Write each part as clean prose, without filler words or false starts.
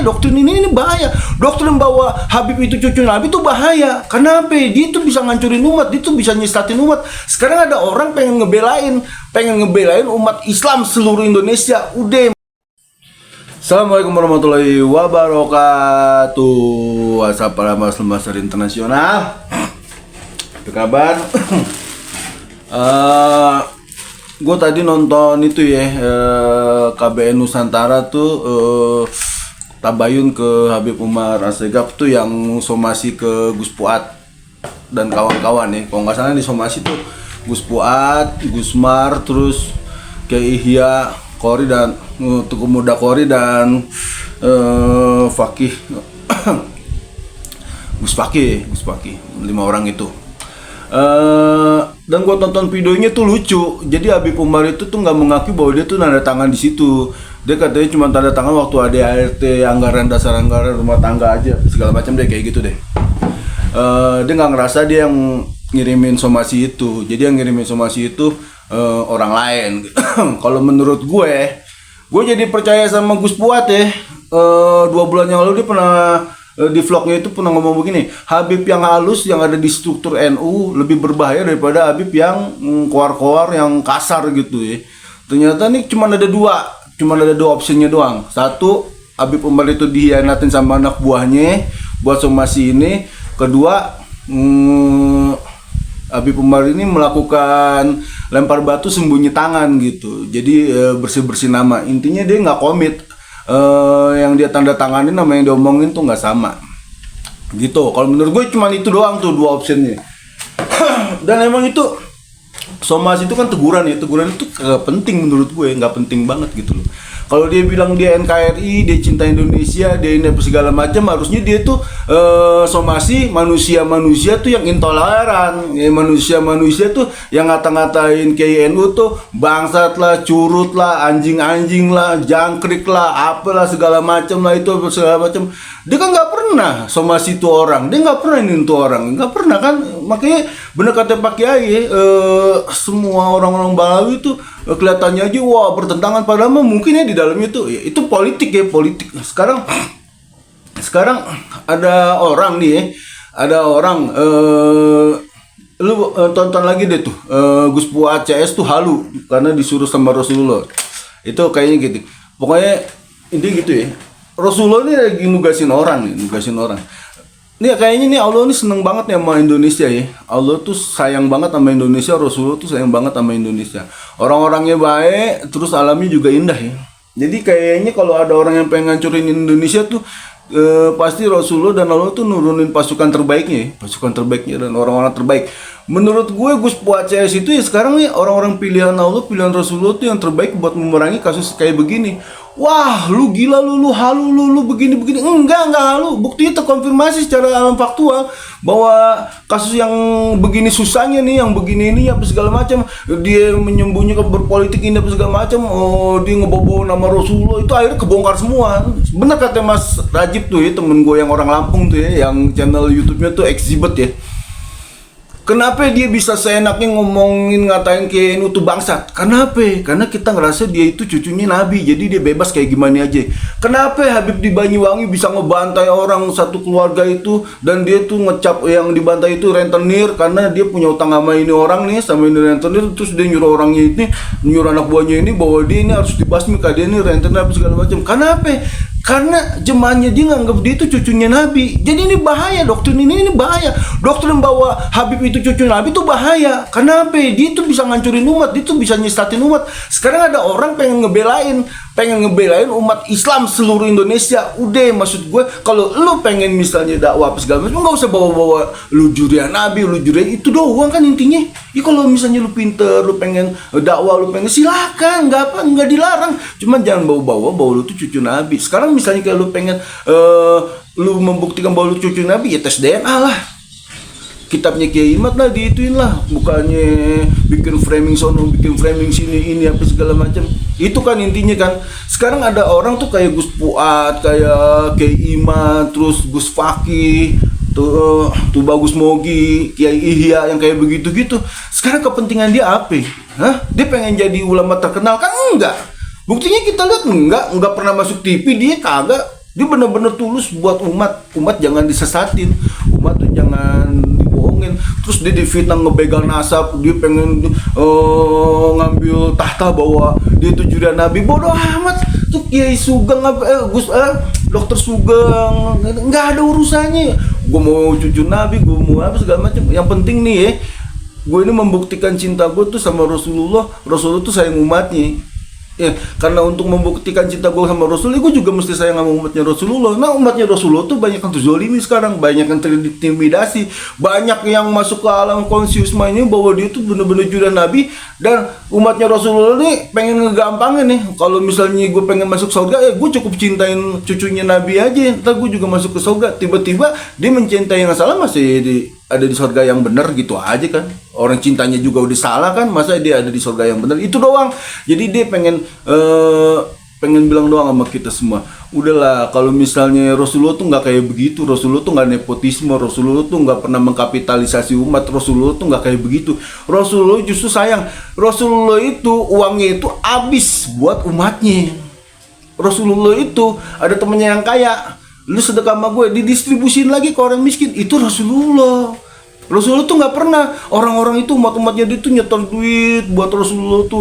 Doktrin ini bahaya. Doktrin bahwa Habib itu cucu Nabi itu bahaya. Kenapa? Dia itu bisa ngancurin umat, dia itu bisa nyistatin umat. Sekarang ada orang pengen ngebelain umat Islam seluruh Indonesia. Udah. Assalamualaikum warahmatullahi wabarakatuh. WhatsApp para Muslim internasional. Apa kabar? Gue tadi nonton itu ya, KBN Nusantara tuh tabayun ke Habib Umar Assegaf tuh yang somasi ke Gus Fuad dan kawan-kawan ya. Kalau nggak salah di somasi tuh Gus Fuad, Gus Mar, terus Kiai Ihya Qori dan Tuku Muda Qori dan Fakih Gus Fakih 5 orang itu. Dan gue tonton videonya tuh lucu. Jadi Habib Umar itu tuh nggak mengakui bahwa dia tuh nanda tangan di situ. Dia katanya cuma tanda tangan waktu ADART, anggaran dasar anggaran rumah tangga aja, segala macam deh, kayak gitu deh. Dia nggak ngerasa dia yang ngirimin somasi itu. Jadi yang ngirimin somasi itu orang lain. Kalau menurut gue jadi percaya sama Gus Fuad ya. 2 bulan yang lalu dia pernah di vlognya itu pernah ngomong begini, Habib yang halus yang ada di struktur NU lebih berbahaya daripada Habib yang koar-koar yang kasar gitu ya. Ternyata nih cuma ada dua opsinya doang. Satu, Habib Umar itu dihianatin sama anak buahnya buat somasi ini. Kedua, Habib Umar ini melakukan lempar batu sembunyi tangan gitu. Jadi bersih-bersih nama. Intinya dia nggak komit. Yang dia tanda tanganin sama yang diomongin tuh nggak sama gitu. Kalau menurut gue cuma itu doang tuh, 2 opsinya. Dan emang itu somasi itu kan teguran ya. Teguran itu gak penting menurut gue, nggak penting banget gitu loh. Kalau dia bilang dia NKRI, dia cinta Indonesia, dia ini segala macam, harusnya dia tuh somasi manusia tuh yang intoleran, ya, manusia tuh yang ngata-ngatain KNU tuh bangsat lah, curut lah, anjing lah, jangkrik lah, apalah segala macam lah, itu segala macam. Dia kan nggak pernah somasi itu orang, dia nggak pernah nyentuh orang, nggak pernah kan. Makanya bener kata Pak Kiai, semua orang-orang Balawi itu kelihatannya aja wah bertentangan, padahal mungkin ya di dalamnya tuh ya, itu politik ya, politik. Sekarang ada orang nih ya, lu tonton lagi deh tuh, Gus Fuad CS tuh halu karena disuruh sama Rasulullah. Itu kayaknya gitu. Pokoknya intinya gitu ya. Rasulullah ini lagi nugasin orang. Nih kayaknya nih Allah nih seneng banget nih sama Indonesia ya. Allah tuh sayang banget sama Indonesia, Rasulullah tuh sayang banget sama Indonesia. Orang-orangnya baik, terus alamnya juga indah ya. Jadi kayaknya kalau ada orang yang pengen ngancurin Indonesia tuh pasti Rasulullah dan Allah tuh nurunin pasukan terbaiknya dan orang-orang terbaik. Menurut gue Gus Fuad CS itu ya sekarang nih orang-orang pilihan Allah, pilihan Rasulullah tuh yang terbaik buat memerangi kasus kayak begini. Wah, lu gila lu halu lu begini. Enggak halu. Buktinya terkonfirmasi secara alam faktual bahwa kasus yang begini susahnya nih, yang begini ini apa segala macam, dia menyembunyikan berpolitik ini apa segala macam, dia ngebobo nama Rasulullah, itu akhirnya kebongkar semua. Bener kata Mas Rajib tuh ya, temen gue yang orang Lampung tuh ya, yang channel YouTube-nya tuh Exhibit ya. Kenapa dia bisa seenaknya ngomongin ngatain KNU tuh bangsat? Kenapa? Karena kita ngerasa dia itu cucunya Nabi, jadi dia bebas kayak gimana aja. Kenapa Habib di Banyuwangi bisa ngebantai orang satu keluarga itu, dan dia tuh ngecap yang dibantai itu rentenir karena dia punya utang sama ini orang nih, sama ini rentenir, terus dia nyuruh orangnya ini, nyuruh anak buahnya ini bahwa dia ini harus dibasmi, dia ini rentenir apa segala macam. Kenapa? Karena jemaahnya dia nganggap dia itu cucunya Nabi. Jadi ini bahaya, doktrin ini bahaya. Doktrin bahwa Habib itu cucu Nabi itu bahaya. Kenapa? Dia itu bisa ngancurin umat, dia itu bisa nyistatin umat. Sekarang ada orang pengen ngebelain umat Islam seluruh Indonesia. Udah, maksud gue kalau lu pengen misalnya dakwah apa segala macam, nggak usah bawa-bawa lu jurian Nabi, lu jurian itu doang kan intinya. Ya kalau misalnya lu pinter, lu pengen dakwah, lu pengen silakan, nggak dilarang. Cuman jangan bawa lu tuh cucu Nabi. Sekarang misalnya kayak lu pengen lu membuktikan bahwa lu cucu Nabi, ya tes DNA lah, kitabnya Kiai Imad lah diituin lah, bukannya bikin framing sono, bikin framing sini, ini apa segala macam. Itu kan intinya kan. Sekarang ada orang tuh kayak Gus Fuad, kayak Kiai Imad, terus Gus Fakih, tuh Bagus Mogi, Kiai Ihya yang kayak begitu gitu. Sekarang kepentingan dia apa? Dia pengen jadi ulama terkenal kan? Enggak. Buktinya kita lihat enggak pernah masuk TV, dia kagak. Dia benar-benar tulus buat umat jangan disesatin, umat tuh jangan dibohongin. Terus dia difitnah ngebegal nasab, dia pengen ngambil tahta bahwa dia itu jurian Nabi. Bodoh amat, tuh Kiai Sugeng Dokter Sugeng nggak ada urusannya. Gue mau cucu Nabi, gue mau apa segala macam. Yang penting nih ya, gue ini membuktikan cinta gue tuh sama Rasulullah. Rasulullah tuh sayang umatnya. Ya, karena untuk membuktikan cinta gue sama Rasulullah, gue juga mesti sayang sama umatnya Rasulullah. Nah, umatnya Rasulullah tuh banyak yang terzolimi sekarang, banyak yang terintimidasi, banyak yang masuk ke alam konsiusma ini bahwa dia tuh bener-bener jurian Nabi, dan umatnya Rasulullah nih pengen ngegampangin nih. Kalau misalnya gue pengen masuk surga, gue cukup cintain cucunya Nabi aja, ntar gue juga masuk ke surga. Tiba-tiba dia mencintai yang salah, masih ada di surga yang benar gitu aja kan. Orang cintanya juga udah salah kan, masa dia ada di surga yang benar, itu doang. Jadi dia pengen bilang doang sama kita semua, udahlah, kalau misalnya Rasulullah tuh nggak kayak begitu, Rasulullah tuh nggak nepotisme, Rasulullah tuh nggak pernah mengkapitalisasi umat, Rasulullah tuh nggak kayak begitu. Rasulullah justru sayang, Rasulullah itu uangnya itu habis buat umatnya. Rasulullah itu ada temennya yang kaya, lu sedekah sama gue, didistribusin lagi ke orang miskin, itu Rasulullah. Rasulullah tuh nggak pernah orang-orang itu umat-umatnya dia tuh nyetor duit buat Rasulullah tuh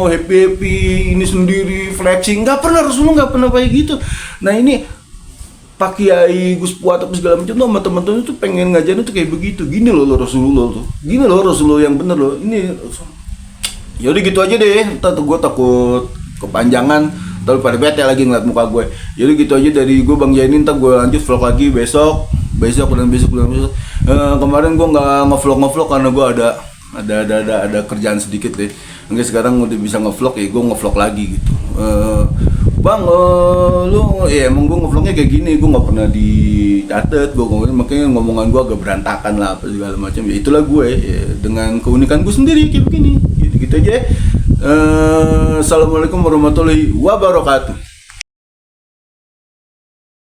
happy ini sendiri flexing, nggak pernah. Rasulullah nggak pernah kayak gitu. Nah ini Pak Kiai Gus Puat apa segala macam tuh sama teman-teman itu pengen ngajarin tuh kayak begitu. Gini loh Rasulullah tuh, gini loh Rasulullah yang bener loh. Ini yaudah gitu aja deh, ntar tuh gue takut kepanjangan, ntar pada bete lagi ngeliat muka gue. Jadi gitu aja dari gue Bang Jainin, ntar gue lanjut vlog lagi besok. Kemarin gue nggak ngevlog karena gue ada kerjaan sedikit deh. Mungkin sekarang udah bisa ngevlog ya, gue ngevlog lagi gitu. Bang, lu ya emang gue ngevlognya kayak gini, gue nggak pernah dicatat, makanya ngomongan gue agak berantakan lah apa segala macam. Ya itulah gue ya, dengan keunikan gue sendiri kayak begini. Gitu aja. Assalamualaikum warahmatullahi wabarakatuh.